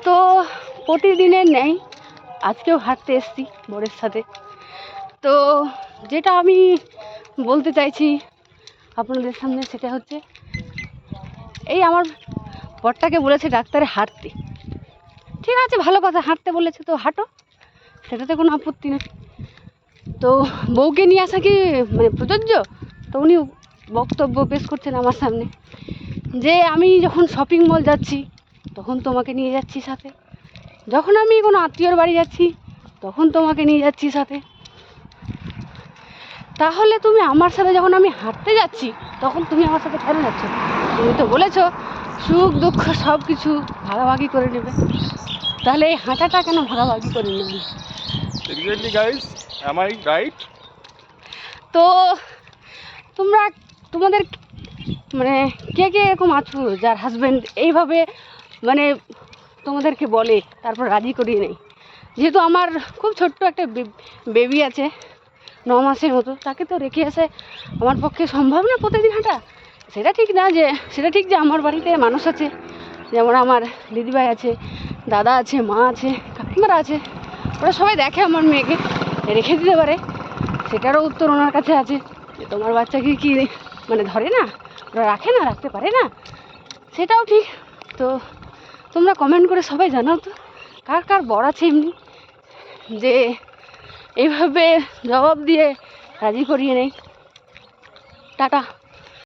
তো প্রতিদিনের নেই আজকেও হাঁটতে এসেছি বরের সাথে। তো যেটা আমি বলতে চাইছি আপনাদের সামনে সেটা হচ্ছে এই আমার বরটাকে বলেছে ডাক্তারে হাঁটতে, ঠিক আছে ভালো কথা, হাঁটতে বলেছে তো হাঁটো, সেটাতে কোনো আপত্তি নেই। তো বউকে নিয়ে আসা কি মানে প্রযোজ্য? তো উনি বক্তব্য পেশ করছেন আমার সামনে যে আমি যখন শপিং মল যাচ্ছি তখন তোমাকে নিয়ে যাচ্ছি সাথে, যখন আমি কোনো আত্মীয়র বাড়ি যাচ্ছি তখন তোমাকে নিয়ে যাচ্ছি সাথে, তাহলে তুমি আমার সাথে যখন আমি হাঁটতে যাচ্ছি তখন তুমি আমার সাথে কেন যাচ্ছ? তুমি তো বলেছো সুখ দুঃখ সব কিছু ভাগাভাগি করে নেবে, তাহলে এই হাঁটাটা কেন ভাগাভাগি করে নেবে? Exactly, guys. Am I right? তো তোমাদের মানে কে কে এরকম আছো যার হাজব্যান্ড এইভাবে মানে তোমাদেরকে বলে তারপর রাজি করিয়ে নেই? যেহেতু আমার খুব ছোট্ট একটা বেবি আছে 9 মাসের মতো, তাকে তো রেখে আসে আমার পক্ষে সম্ভব না প্রতিদিন হাঁটা। সেটা ঠিক যে আমার বাড়িতে মানুষ আছে, যেমন আমার দিদিভাই আছে, দাদা আছে, মা আছে, কাকিমারা আছে, ওরা সবাই দেখে আমার মেয়েকে, রেখে দিতে পারে। সেটারও উত্তর ওনার কাছে আছে যে তোমার বাচ্চাকে কি মানে ধরে না, ওরা রাখে না, রাখতে পারে না, সেটাও ঠিক। তো তোমরা কমেন্ট করে সবাই জানাও তো কার কার বর আছে এমনি যে এইভাবে জবাব দিয়ে রাজি করিয়ে নেই। টাটা।